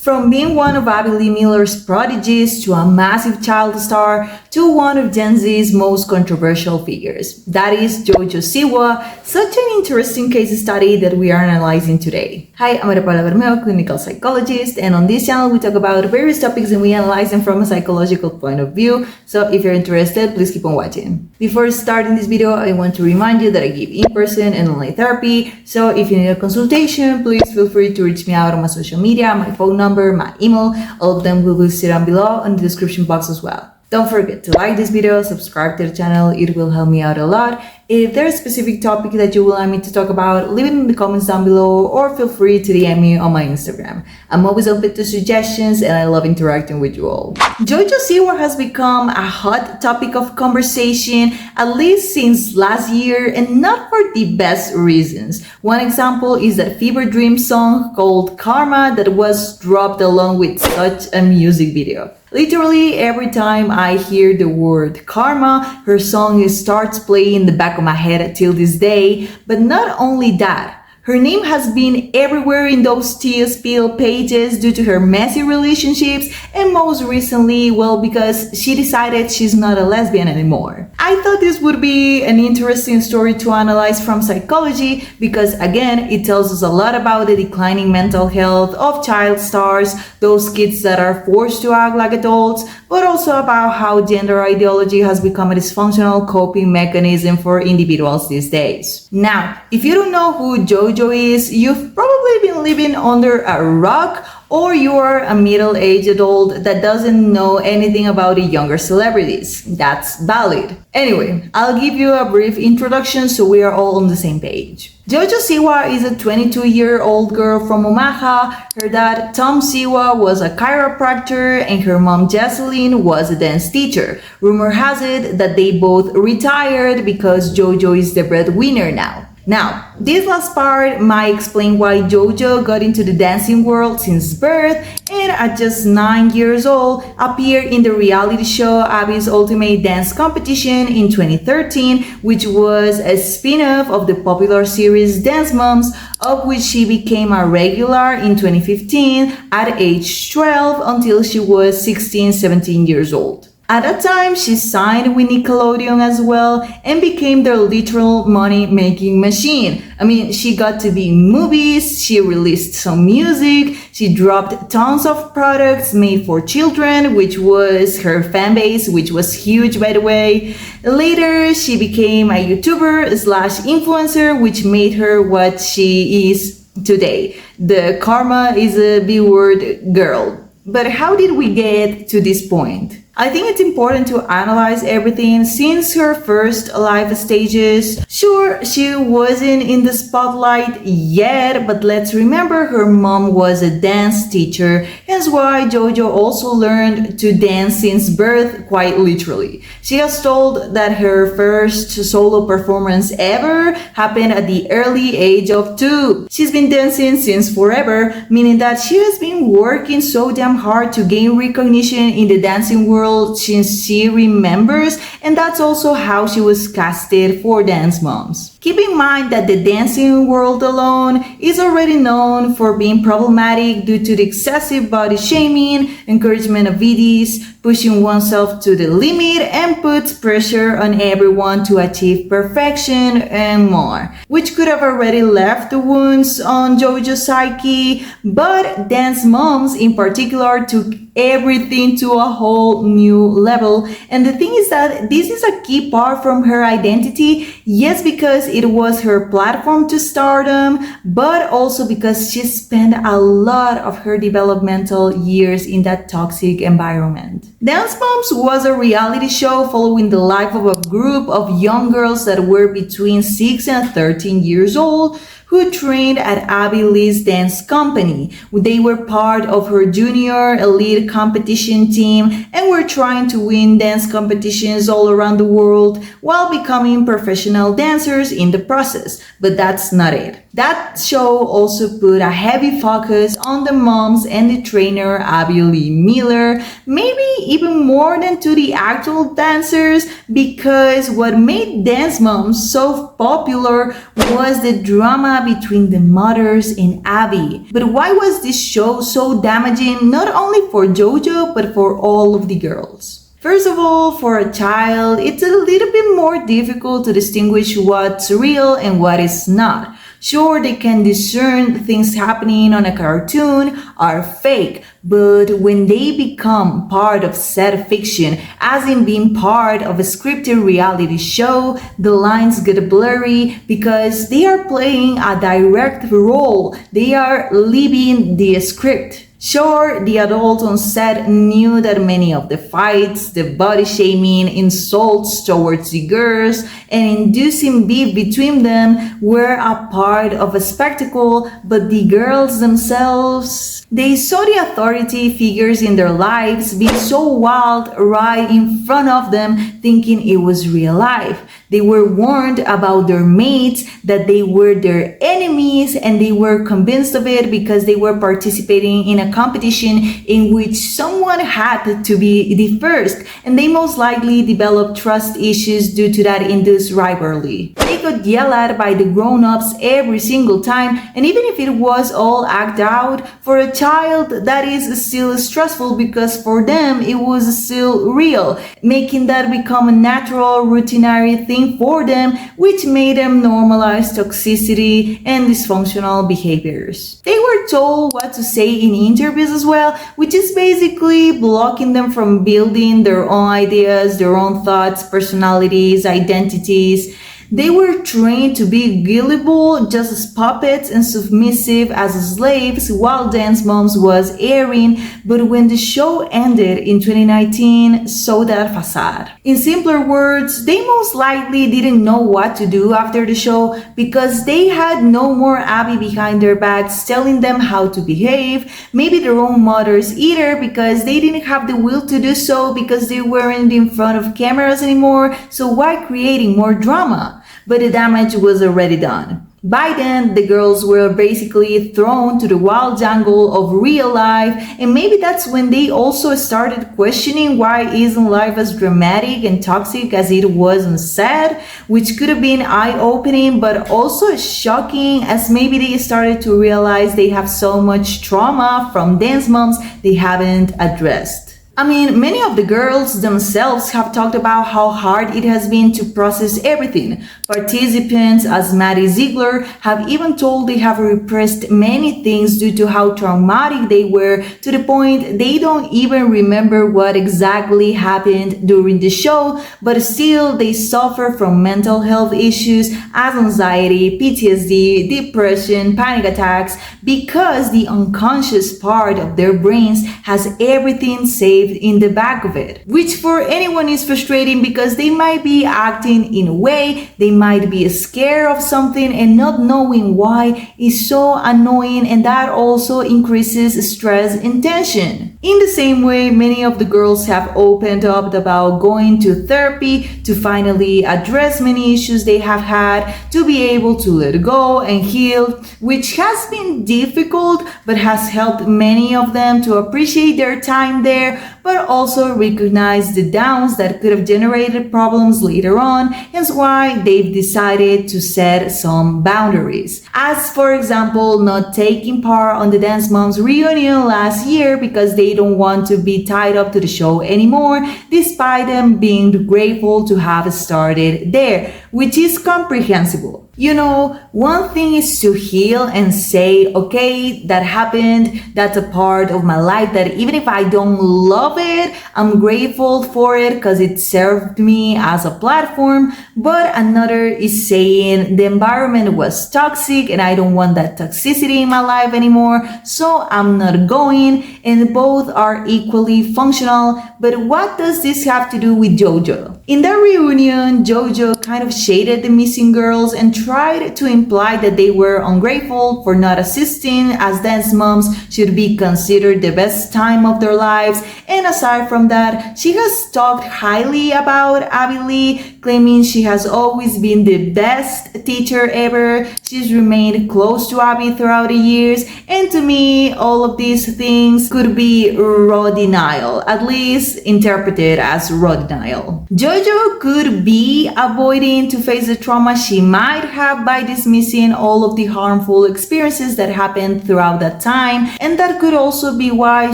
From being one of Abby Lee Miller's prodigies to a massive child star to one of Gen Z's most controversial figures. That is Jojo Siwa, such an interesting case study that we are analyzing today. Hi, I'm Maria Paula Bermeo, clinical psychologist, and on this channel we talk about various topics and we analyze them from a psychological point of view, so if you're interested, please keep on watching. Before starting this video, I want to remind you that I give in-person and online therapy, so if you need a consultation, please feel free to reach me out on my social media, my phone number, my email, all of them will be listed down below in the description box as well. Don't forget to like this video, subscribe to the channel, it will help me out a lot. If there's a specific topic that you would like me to talk about, leave it in the comments down below or feel free to DM me on my Instagram. I'm always open to suggestions and I love interacting with you all. Jojo Siwa has become a hot topic of conversation, at least since last year, and not for the best reasons. One example is that Fever Dream song called Karma that was dropped along with such a music video. Literally every time I hear the word karma, her song starts playing in the back of my head till this day. But not only that, her name has been everywhere in those TSPL pages due to her messy relationships and most recently, well, because she decided she's not a lesbian anymore. I thought this would be an interesting story to analyze from psychology because again, it tells us a lot about the declining mental health of child stars, those kids that are forced to act like adults, but also about how gender ideology has become a dysfunctional coping mechanism for individuals these days. Now, if you don't know who Jojo is, you've probably been living under a rock, or you're a middle-aged adult that doesn't know anything about the younger celebrities. That's valid. Anyway, I'll give you a brief introduction so we are all on the same page. Jojo Siwa is a 22-year-old girl from Omaha. Her dad, Tom Siwa, was a chiropractor and her mom, Jesseline, was a dance teacher. Rumor has it that they both retired because Jojo is the breadwinner now. Now, this last part might explain why Jojo got into the dancing world since birth and at just 9 years old appeared in the reality show Abby's Ultimate Dance Competition in 2013, which was a spin-off of the popular series Dance Moms, of which she became a regular in 2015 at age 12 until she was 16-17 years old. At that time, she signed with Nickelodeon as well and became their literal money-making machine. I mean, she got to be in movies, she released some music, she dropped tons of products made for children, which was her fan base, which was huge by the way. Later, she became a YouTuber/influencer, which made her what she is today. The karma is a B-word girl. But how did we get to this point? I think it's important to analyze everything since her first life stages. Sure, she wasn't in the spotlight yet, but let's remember her mom was a dance teacher, hence why Jojo also learned to dance since birth, quite literally. She has told that her first solo performance ever happened at the early age of 2. She's been dancing since forever, meaning that she has been working so damn hard to gain recognition in the dancing world since she remembers, and that's also how she was casted for Dance Moms. Keep in mind that the dancing world alone is already known for being problematic due to the excessive body shaming, encouragement of VDs, pushing oneself to the limit, and puts pressure on everyone to achieve perfection and more, which could have already left the wounds on Jojo's psyche, but Dance Moms in particular took everything to a whole new level. And the thing is that this is a key part from her identity, yes, because it was her platform to stardom, but also because she spent a lot of her developmental years in that toxic environment. Dance Moms was a reality show following the life of a group of young girls that were between 6 and 13 years old who trained at Abby Lee's dance company. They were part of her junior elite competition team and were trying to win dance competitions all around the world while becoming professional dancers in the process. But that's not it. That show also put a heavy focus on the moms and the trainer Abby Lee Miller, maybe even more than to the actual dancers, because what made Dance Moms so popular was the drama between the mothers and Abby. But why was this show so damaging not only for JoJo but for all of the girls? First of all, for a child, it's a little bit more difficult to distinguish what's real and what is not. Sure, they can discern things happening on a cartoon are fake, but when they become part of set fiction, as in being part of a scripted reality show, the lines get blurry because they are playing a direct role. They are living the script. Sure, the adults on set knew that many of the fights, the body shaming, insults towards the girls, and inducing beef between them were a part of a spectacle, but the girls themselves, they saw the authority figures in their lives being so wild right in front of them, thinking it was real life. They were warned about their mates, that they were their enemies, and they were convinced of it because they were participating in a competition in which someone had to be the first, and they most likely developed trust issues due to that induced rivalry. They got yelled at by the grown-ups every single time, and even if it was all acted out, for a child that is still stressful because for them it was still real, making that become a natural, routinary thing for them, which made them normalize toxicity and dysfunctional behaviors. They were told what to say in interviews as well, which is basically blocking them from building their own ideas, their own thoughts, personalities, identities. They were trained to be gullible, just as puppets, and submissive as slaves while Dance Moms was airing, but when the show ended in 2019, so that facade. In simpler words, they most likely didn't know what to do after the show because they had no more Abby behind their backs telling them how to behave, maybe their own mothers either because they didn't have the will to do so because they weren't in front of cameras anymore, so why creating more drama? But the damage was already done. By then, the girls were basically thrown to the wild jungle of real life, and maybe that's when they also started questioning why isn't life as dramatic and toxic as it was on set, which could have been eye-opening but also shocking, as maybe they started to realize they have so much trauma from Dance Moms they haven't addressed. I mean, many of the girls themselves have talked about how hard it has been to process everything. Participants, as Maddie Ziegler, have even told they have repressed many things due to how traumatic they were, to the point they don't even remember what exactly happened during the show, but still they suffer from mental health issues as anxiety, PTSD, depression, panic attacks, because the unconscious part of their brains has everything saved in the back of it, which for anyone is frustrating because they might be acting in a way, they might be scared of something and not knowing why is so annoying, and that also increases stress and tension. In the same way, many of the girls have opened up about going to therapy to finally address many issues they have had, to be able to let go and heal, which has been difficult but has helped many of them to appreciate their time there, but also recognize the downs that could have generated problems later on, hence why they've decided to set some boundaries. As for example, not taking part on the Dance Moms reunion last year because they don't want to be tied up to the show anymore, despite them being grateful to have started there, which is comprehensible. You know, one thing is to heal and say, okay, that happened, that's a part of my life that even if I don't love it, I'm grateful for it because it served me as a platform. But another is saying the environment was toxic and I don't want that toxicity in my life anymore, so I'm not going, and both are equally functional. But what does this have to do with JoJo? In that reunion, JoJo kind of shaded the missing girls and tried to imply that they were ungrateful for not assisting, as dance moms should be considered the best time of their lives. And aside from that, she has talked highly about Abby Lee, claiming she has always been the best teacher ever. She's remained close to Abby throughout the years, and to me, all of these things could be raw denial, at least interpreted as raw denial. Jojo could be avoiding to face the trauma she might have by dismissing all of the harmful experiences that happened throughout that time, and that could also be why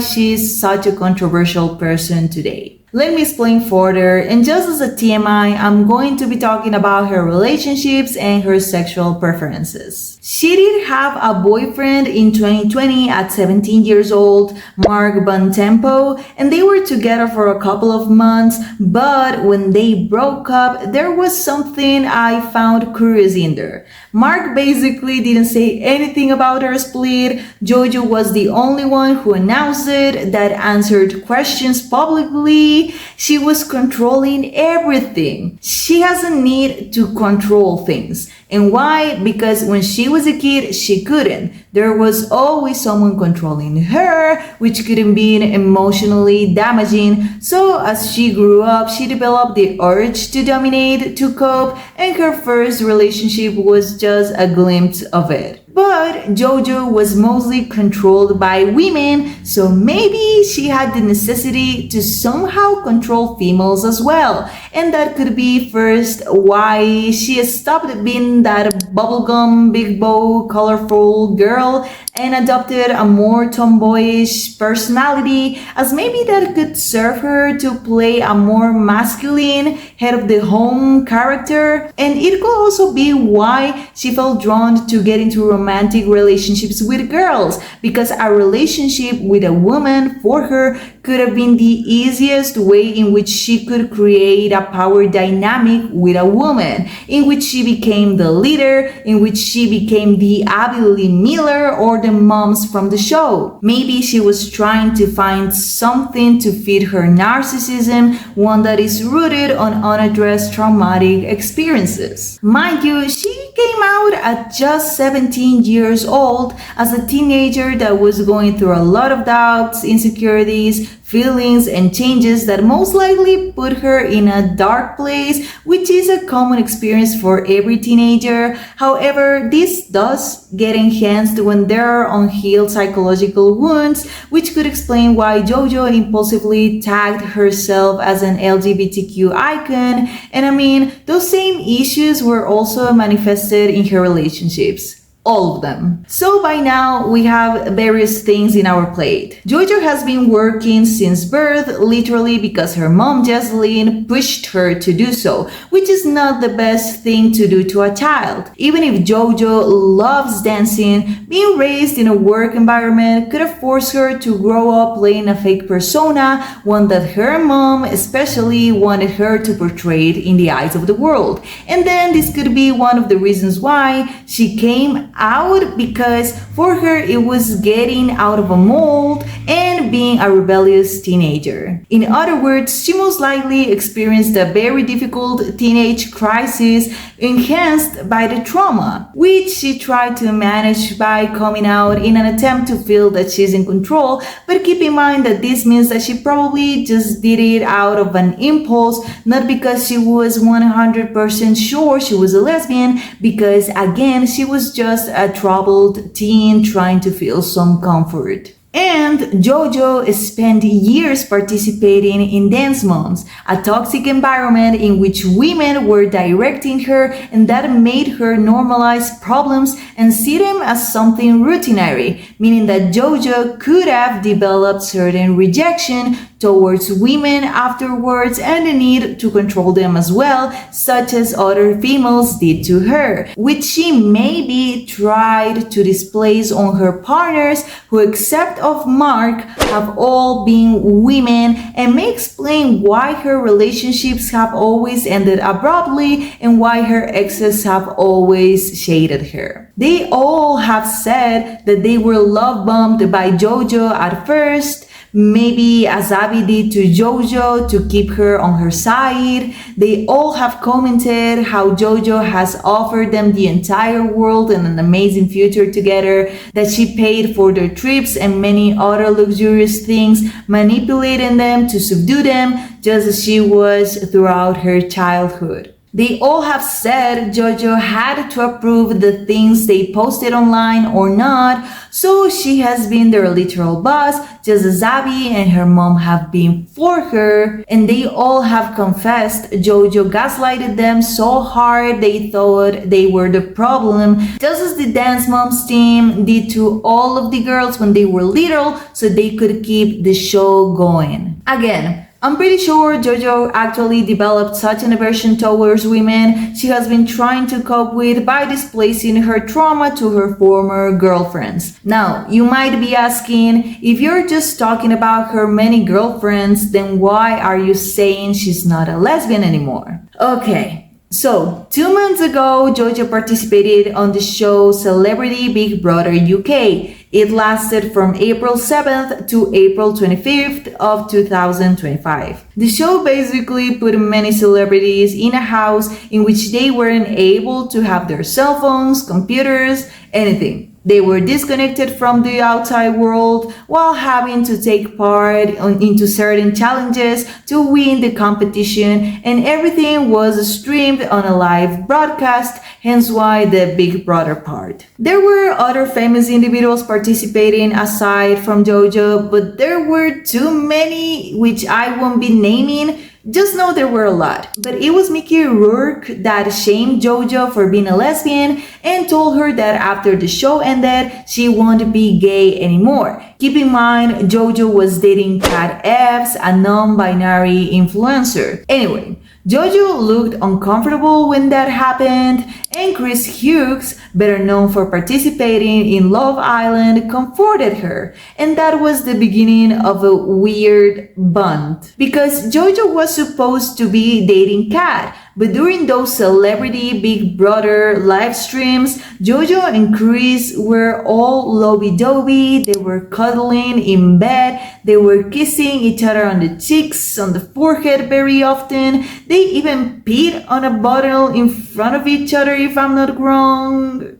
she's such a controversial person today. Let me explain further, and just as a TMI, I'm going to be talking about her relationships and her sexual preferences. She did have a boyfriend in 2020 at 17 years old, Mark Bontempo, and they were together for a couple of months, but when they broke up, there was something I found curious in there. Mark basically didn't say anything about her split. Jojo was the only one who announced it, that answered questions publicly. She was controlling everything. She has a need to control things. And why? Because when she was a kid, she couldn't. There was always someone controlling her, which could have been emotionally damaging. So as she grew up, she developed the urge to dominate, to cope, and her first relationship was just a glimpse of it. But Jojo was mostly controlled by women, so maybe she had the necessity to somehow control females as well. And that could be first why she stopped being that bubblegum, big bow, colorful girl and adopted a more tomboyish personality, as maybe that could serve her to play a more masculine, head of the home character. And it could also be why she felt drawn to get into romantic relationships with girls, because a relationship with a woman for her could have been the easiest way in which she could create a power dynamic with a woman, in which she became the leader, in which she became the Abby Lee Miller or the moms from the show. Maybe she was trying to find something to feed her narcissism, one that is rooted on unaddressed traumatic experiences. Mind you, she came out at just 17 years old as a teenager that was going through a lot of doubts, insecurities, feelings, and changes that most likely put her in a dark place, which is a common experience for every teenager. However, this does get enhanced when there are unhealed psychological wounds, which could explain why Jojo impulsively tagged herself as an LGBTQ icon. And I mean, those same issues were also manifested in her relationships. All of them. So by now, we have various things in our plate. Jojo has been working since birth, literally because her mom, Jesseline, pushed her to do so, which is not the best thing to do to a child. Even if Jojo loves dancing, being raised in a work environment could have forced her to grow up playing a fake persona, one that her mom especially wanted her to portray in the eyes of the world. And then this could be one of the reasons why she came out, because for her it was getting out of a mold and being a rebellious teenager. In other words, she most likely experienced a very difficult teenage crisis enhanced by the trauma, which she tried to manage by coming out in an attempt to feel that she's in control. But keep in mind that this means that she probably just did it out of an impulse, not because she was 100% sure she was a lesbian, because again, she was just a troubled teen trying to feel some comfort. And Jojo spent years participating in Dance Moms, a toxic environment in which women were directing her, and that made her normalize problems and see them as something routinary, meaning that Jojo could have developed certain rejection towards women afterwards and the need to control them as well, such as other females did to her, which she maybe tried to displace on her partners, who, except of Mark, have all been women, and may explain why her relationships have always ended abruptly and why her exes have always shaded her. They all have said that they were love bombed by Jojo at first, maybe as Abby did to Jojo to keep her on her side. They all have commented how Jojo has offered them the entire world and an amazing future together, that she paid for their trips and many other luxurious things, manipulating them to subdue them just as she was throughout her childhood. They all have said Jojo had to approve the things they posted online or not, so she has been their literal boss, just as Abby and her mom have been for her, and they all have confessed Jojo gaslighted them so hard they thought they were the problem, just as the Dance Moms team did to all of the girls when they were little, so they could keep the show going. Again, I'm pretty sure Jojo actually developed such an aversion towards women she has been trying to cope with by displacing her trauma to her former girlfriends. Now, you might be asking, if you're just talking about her many girlfriends, then why are you saying she's not a lesbian anymore? Okay. So, 2 months ago, Jojo participated on the show Celebrity Big Brother UK. It lasted from April 7th to April 25th of 2025. The show basically put many celebrities in a house in which they weren't able to have their cell phones, computers, anything. They were disconnected from the outside world while having to take part into certain challenges to win the competition, and everything was streamed on a live broadcast, hence why the Big Brother part. There were other famous individuals participating aside from Jojo, but there were too many which I won't be naming. Just know there were a lot. But it was Mickey Rourke that shamed Jojo for being a lesbian and told her that after the show ended, she won't be gay anymore. Keep in mind, Jojo was dating Kat Epps, a non-binary influencer. Anyway, Jojo looked uncomfortable when that happened, and Chris Hughes, better known for participating in Love Island, comforted her, and that was the beginning of a weird bond. Because Jojo was supposed to be dating Kat, but during those Celebrity Big Brother live streams, Jojo and Chris were all lovey-dovey, they were cuddling in bed, they were kissing each other on the cheeks, on the forehead very often, they even peed on a bottle in front of each other if I'm not wrong.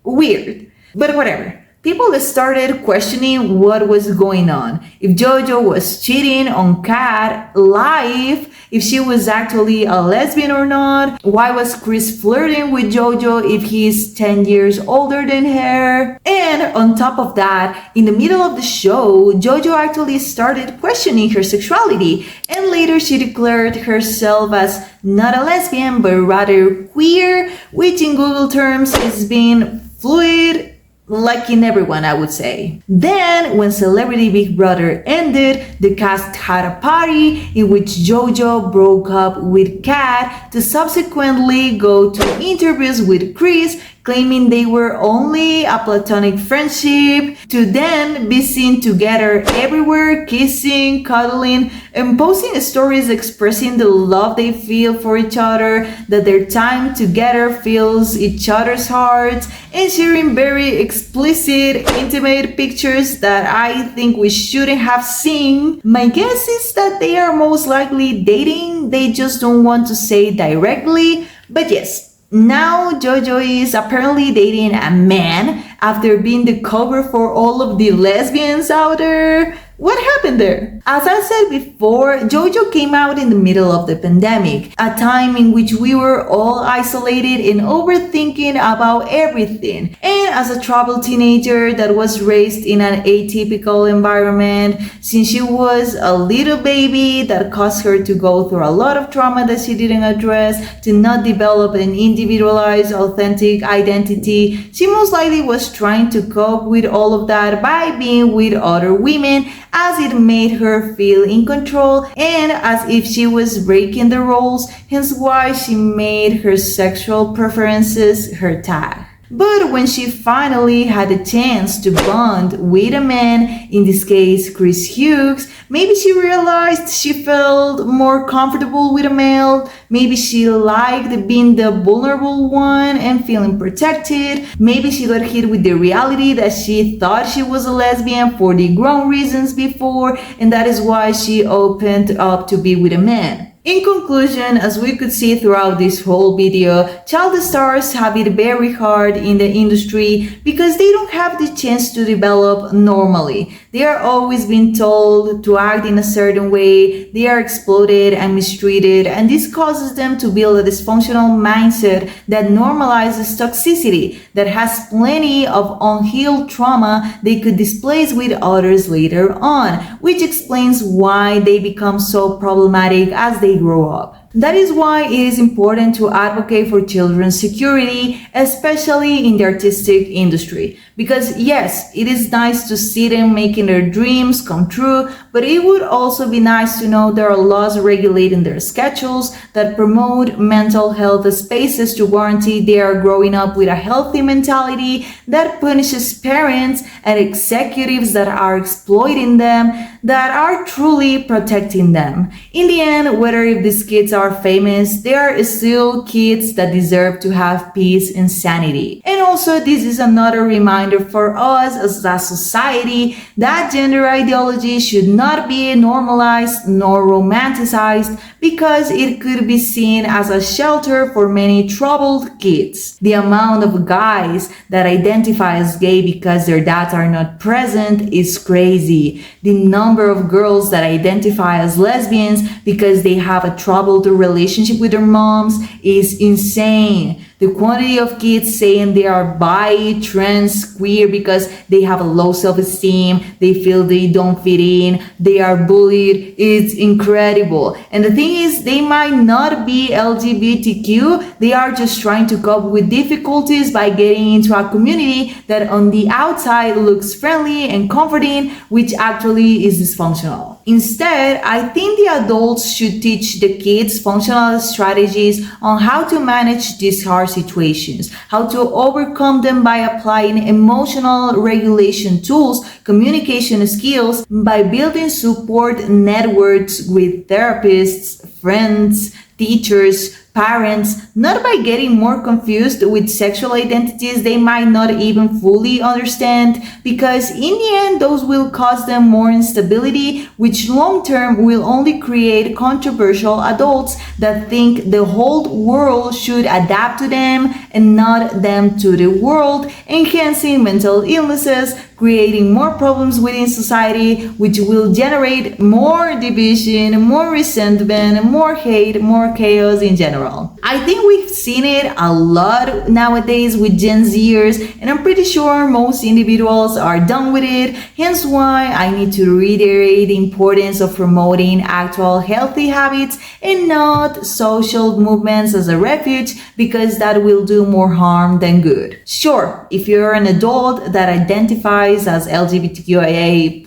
Weird, but whatever. People started questioning what was going on. If Jojo was cheating on Kat live, if she was actually a lesbian or not. Why was Chris flirting with Jojo if he's 10 years older than her? And on top of that, in the middle of the show, Jojo actually started questioning her sexuality, and later she declared herself as not a lesbian but rather queer, which in Google terms is being fluid, like in everyone, I would say. Then, when Celebrity Big Brother ended, the cast had a party in which Jojo broke up with Kat to subsequently go to interviews with Chris, claiming they were only a platonic friendship, to then be seen together everywhere, kissing, cuddling, and posting stories expressing the love they feel for each other, that their time together fills each other's hearts, and sharing very explicit, intimate pictures that I think we shouldn't have seen. My guess is that they are most likely dating, they just don't want to say directly, but yes. Now Jojo is apparently dating a man after being the cover for all of the lesbians out there. What happened there? As I said before, Jojo came out in the middle of the pandemic, a time in which we were all isolated and overthinking about everything. And as a troubled teenager that was raised in an atypical environment, since she was a little baby, that caused her to go through a lot of trauma that she didn't address, to not develop an individualized, authentic identity, she most likely was trying to cope with all of that by being with other women, as it made her feel in control and as if she was breaking the rules, hence why she made her sexual preferences her tag. But when she finally had a chance to bond with a man, in this case Chris Hughes, maybe she realized she felt more comfortable with a male. Maybe she liked being the vulnerable one and feeling protected. Maybe she got hit with the reality that she thought she was a lesbian for the wrong reasons before, and that is why she opened up to be with a man. In conclusion, as we could see throughout this whole video, child stars have it very hard in the industry because they don't have the chance to develop normally. They are always being told to act in a certain way, they are exploited and mistreated, and this causes them to build a dysfunctional mindset that normalizes toxicity, that has plenty of unhealed trauma they could displace with others later on, which explains why they become so problematic as they grow up. That is why it is important to advocate for children's security, especially in the artistic industry. Because yes, it is nice to see them making their dreams come true, but it would also be nice to know there are laws regulating their schedules that promote mental health spaces to guarantee they are growing up with a healthy mentality, that punishes parents and executives that are exploiting them, that are truly protecting them. In the end, whether if these kids are famous, they are still kids that deserve to have peace and sanity. And also, this is another reminder for us as a society that gender ideology should not be normalized nor romanticized because it could be seen as a shelter for many troubled kids. The amount of guys that identify as gay because their dads are not present is crazy. The number of girls that identify as lesbians because they have a troubled relationship with their moms is insane. The quantity of kids saying they are bi, trans, queer because they have a low self-esteem, they feel they don't fit in, they are bullied, it's incredible. And the thing is, they might not be LGBTQ, they are just trying to cope with difficulties by getting into a community that on the outside looks friendly and comforting, which actually is dysfunctional. Instead, I think the adults should teach the kids functional strategies on how to manage these hard situations, how to overcome them by applying emotional regulation tools, communication skills, by building support networks with therapists, friends, teachers, parents, not by getting more confused with sexual identities they might not even fully understand, because in the end those will cause them more instability, which long term will only create controversial adults that think the whole world should adapt to them and not them to the world, enhancing mental illnesses, creating more problems within society, which will generate more division, more resentment, more hate, more chaos in general. I think we've seen it a lot nowadays with Gen Zers, and I'm pretty sure most individuals are done with it, hence why I need to reiterate the importance of promoting actual healthy habits and not social movements as a refuge, because that will do more harm than good. Sure, if you're an adult that identifies as LGBTQIA+,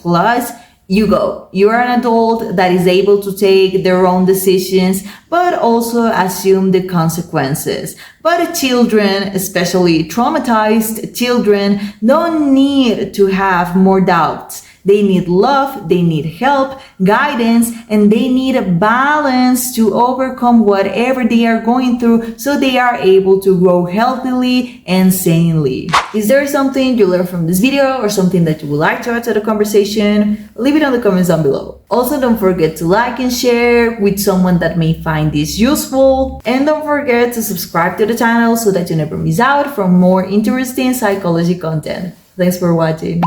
you go. You are an adult that is able to take their own decisions, but also assume the consequences. But children, especially traumatized children, don't need to have more doubts. They need love, they need help, guidance, and they need a balance to overcome whatever they are going through so they are able to grow healthily and sanely. Is there something you learned from this video or something that you would like to add to the conversation? Leave it in the comments down below. Also, don't forget to like and share with someone that may find this useful. And don't forget to subscribe to the channel so that you never miss out from more interesting psychology content. Thanks for watching.